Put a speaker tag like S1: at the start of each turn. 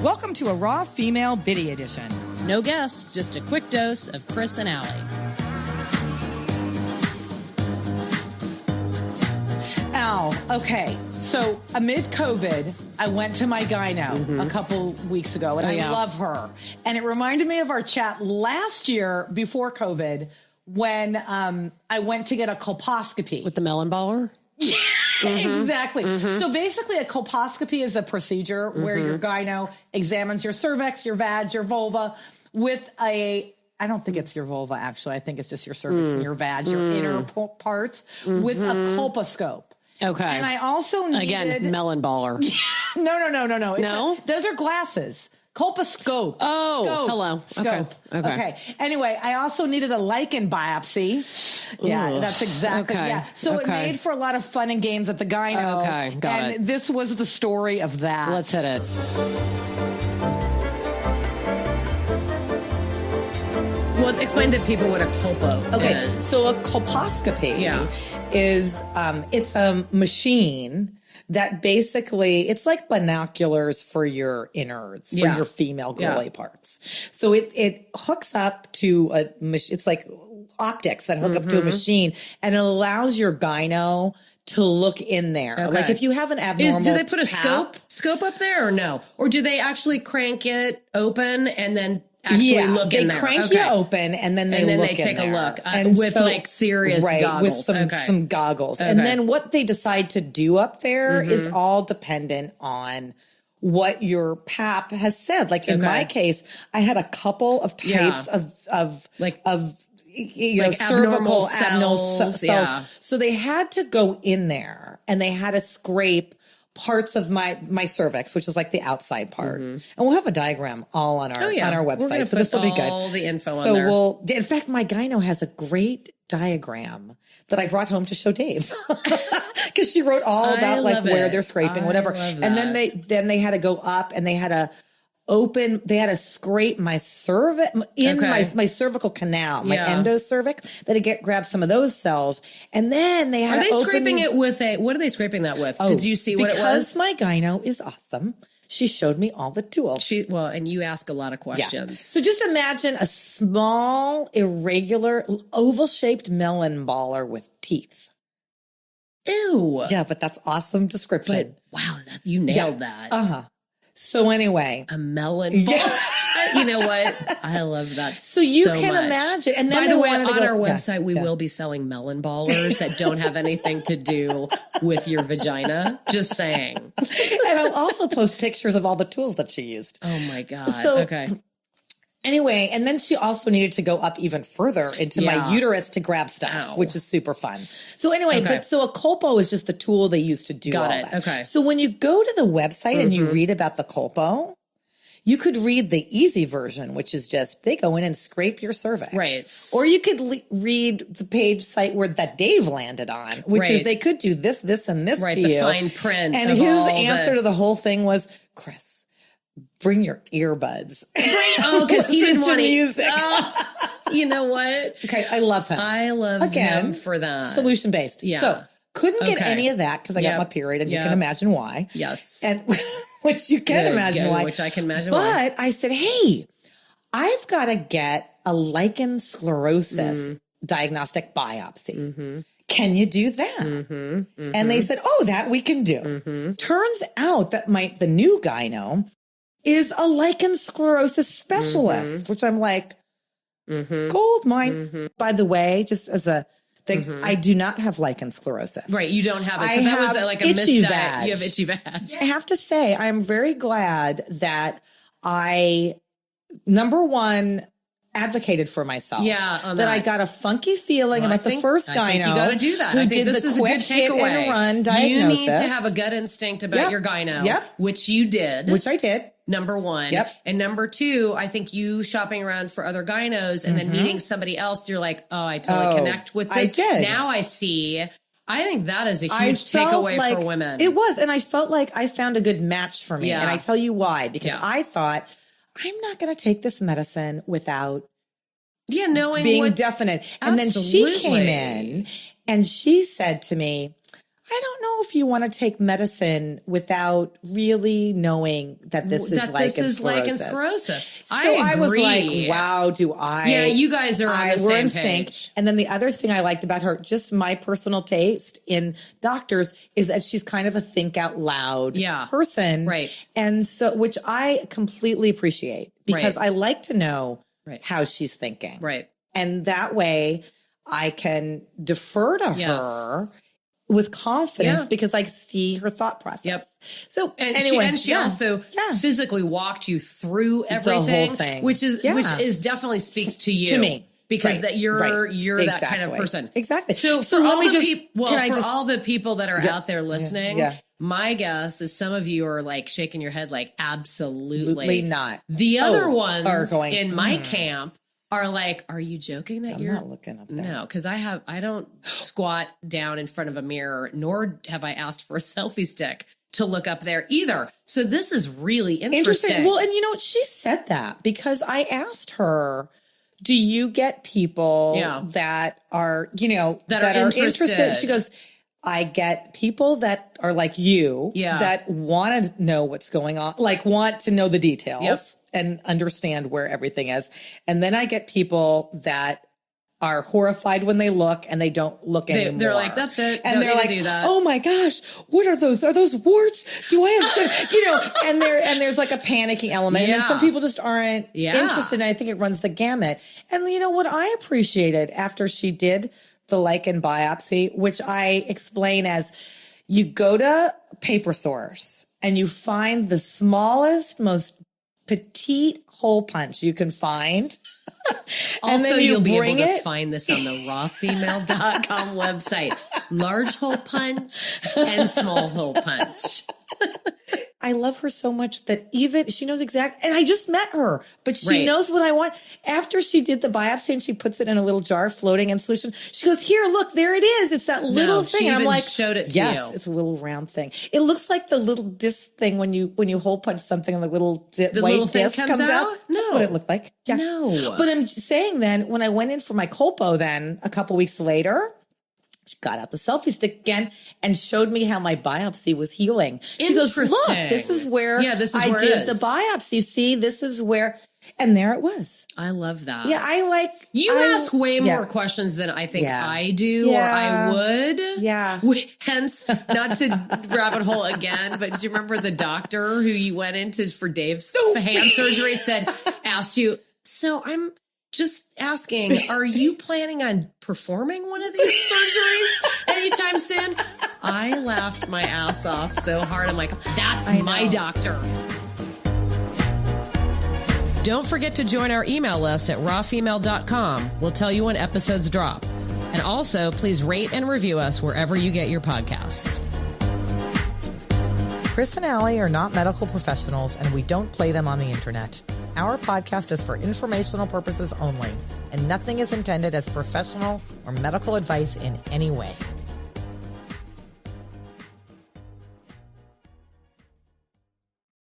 S1: Welcome to a Raw Female Biddy Edition.
S2: No guests, just a quick dose of Chris and Allie.
S1: Al, okay. So amid COVID, I went to my gyno a couple weeks ago, and I love her. And it reminded me of our chat last year before COVID when I went to get a colposcopy.
S2: With the melon baller?
S1: Yeah, exactly. So basically a colposcopy is a procedure where your gyno examines your cervix, your vag, your vulva with I don't think it's your vulva, actually. I think it's just your cervix and your vag, your inner parts with a colposcope.
S2: Okay.
S1: And I also needed...
S2: Again, melon baller.
S1: No.
S2: No?
S1: Those are glasses. Colposcope.
S2: Oh,
S1: Scope.
S2: hello.
S1: Scope. Okay. Anyway, I also needed a lichen biopsy. Yeah, that's exactly.
S2: Okay.
S1: Yeah. So it made for a lot of fun and games at the gyno.
S2: Okay, got
S1: and
S2: it.
S1: this was the story of that.
S2: Let's hit it. Well, explain to people what a colpo is.
S1: So a colposcopy is it's a machine that basically, it's like binoculars for your innards, for your female girly parts. So it hooks up to it's like optics that hook up to a machine, and it allows your gyno to look in there. Okay. Like if you have an abnormal
S2: do they put a scope up there or no? Or do they actually crank it open and then actually look in there?
S1: They crank you open and then they
S2: take a look
S1: and
S2: with like serious goggles.
S1: With some goggles. Okay. And then what they decide to do up there is all dependent on what your pap has said. Like in my case, I had a couple of types of cervical cells. Yeah. So they had to go in there and they had to scrape parts of my cervix, which is like the outside part. And we'll have a diagram all on our website. So this will be good.
S2: All the info on there.
S1: In fact, my gyno has a great diagram that I brought home to show Dave. Because she wrote all about like where they're scraping, whatever. And then they had to go up and they had to scrape my cervix my cervical canal, my endocervix, that grab some of those cells. And then they had
S2: scraping it with what are they scraping that with? Did you see what it was?
S1: Because my gyno is awesome. She showed me all the tools.
S2: And you ask a lot of questions.
S1: Yeah. So just imagine a small, irregular, oval-shaped melon baller with teeth.
S2: Ew.
S1: Yeah, but that's awesome description.
S2: But, wow, you nailed that.
S1: Uh-huh. So anyway.
S2: A melon ball. You know what? I love that so
S1: you can
S2: much.
S1: Imagine. And then
S2: by the way, on our website, we will be selling melon ballers that don't have anything to do with your vagina. Just saying.
S1: And I'll also post pictures of all the tools that she used.
S2: Oh my God. Okay.
S1: Anyway, and then she also needed to go up even further into my uterus to grab stuff, which is super fun. So anyway, so a colpo is just the tool they use to do all that. Okay. So when you go to the website and you read about the colpo, you could read the easy version, which is just they go in and scrape your cervix.
S2: Right.
S1: Or you could read the page site that Dave landed on, which is they could do this, and this to you.
S2: The fine print.
S1: And his answer to the whole thing was, Chris, bring your earbuds.
S2: Because he didn't want music. You know what?
S1: Okay, I love him.
S2: I love him for that.
S1: Solution based. Yeah. So couldn't get any of that because I got my period, and you can imagine why.
S2: Yes.
S1: And which you can imagine why.
S2: Which I can imagine why.
S1: But I said, hey, I've got to get a lichen sclerosus diagnostic biopsy. Can you do that? And they said, that we can do. Turns out that the new gyno is a lichen sclerosus specialist, which I'm like, gold mine. By the way, just as a thing, I do not have lichen sclerosus.
S2: Right, you don't have it. So that was like a misdiagnosis. You have itchy vag.
S1: I have to say, I'm very glad that I, number one, advocated for myself.
S2: Yeah,
S1: that I got a funky feeling about the first gyno.
S2: I think you got to do that. I think this is a good takeaway.
S1: Run diagnosis.
S2: You need to have a gut instinct about your gyno, which you did.
S1: Which I did.
S2: Number one. And number two, I think you shopping around for other gynos and then meeting somebody else, you're like, I totally connect with this.
S1: I did.
S2: Now I see. I think that is a huge takeaway for women.
S1: It was. And I felt like I found a good match for me. And I tell you why. Because I thought, I'm not going to take this medicine without
S2: knowing
S1: being definite. And then she came in and she said to me, I don't know if you want to take medicine without really knowing that this is lichen sclerosus.
S2: So
S1: I was like, wow,
S2: Yeah, you guys are on the same page.
S1: Sync. And then the other thing I liked about her, just my personal taste in doctors, is that she's kind of a think out loud person.
S2: Right.
S1: And so, which I completely appreciate because I like to know how she's thinking.
S2: Right.
S1: And that way I can defer to her with confidence because I see her thought process.
S2: Yep.
S1: So
S2: and
S1: anyway,
S2: she also physically walked you through everything,
S1: the whole thing.
S2: which is definitely speaks to you,
S1: to me,
S2: because that you're that kind of person.
S1: Exactly.
S2: So
S1: let me just
S2: all the people that are out there listening, my guess is some of you are like shaking your head like absolutely
S1: not.
S2: The other ones are going in my camp are like, are you joking that
S1: I'm not looking up there?
S2: No, because I don't squat down in front of a mirror, nor have I asked for a selfie stick to look up there either. So this is really interesting.
S1: Well, and she said that because I asked her, do you get people that are, that are interested? She goes, I get people that are like you that want to know what's going on, like want to know the details. And understand where everything is. And then I get people that are horrified when they look and they don't look anymore.
S2: They're like, that's it.
S1: And they're like,
S2: do that.
S1: Oh my gosh, what are those? Are those warts? Do I have and there's like a panicking element. And then some people just aren't interested. And I think it runs the gamut. And what I appreciated after she did the lichen biopsy, which I explain as you go to Paper Source and you find the smallest, most petite hole punch you can find.
S2: Also, then you'll be able to find this on the rawfemale.com website. Large hole punch and small hole punch.
S1: I love her so much that even she knows exactly, and I just met her, but she knows what I want. After she did the biopsy and she puts it in a little jar floating in solution, she goes, here, look, there it is. It's that little thing.
S2: And
S1: I'm like,
S2: showed it to you.
S1: Yes, it's a little round thing. It looks like the little disc thing when you hole punch something and the little white disc comes out.
S2: No.
S1: That's what it looked like. Yeah.
S2: No.
S1: But I'm saying then, when I went in for my colpo then a couple weeks later, she got out the selfie stick again and showed me how my biopsy was healing. She goes, look, this is where I did the biopsy. See, this is where, and there it was.
S2: I love that.
S1: Yeah,
S2: you ask way more questions than I think I do or I would.
S1: Yeah.
S2: Hence, not to rabbit hole again, but do you remember the doctor who you went into for Dave's hand surgery asked you, so I'm just asking, are you planning on performing one of these surgeries anytime soon? I laughed my ass off so hard. I'm like, that's my doctor. Don't forget to join our email list at rawfemale.com. We'll tell you when episodes drop. And also, please rate and review us wherever you get your podcasts.
S1: Chris and Allie are not medical professionals, and we don't play them on the internet. Our podcast is for informational purposes only, and nothing is intended as professional or medical advice in any way.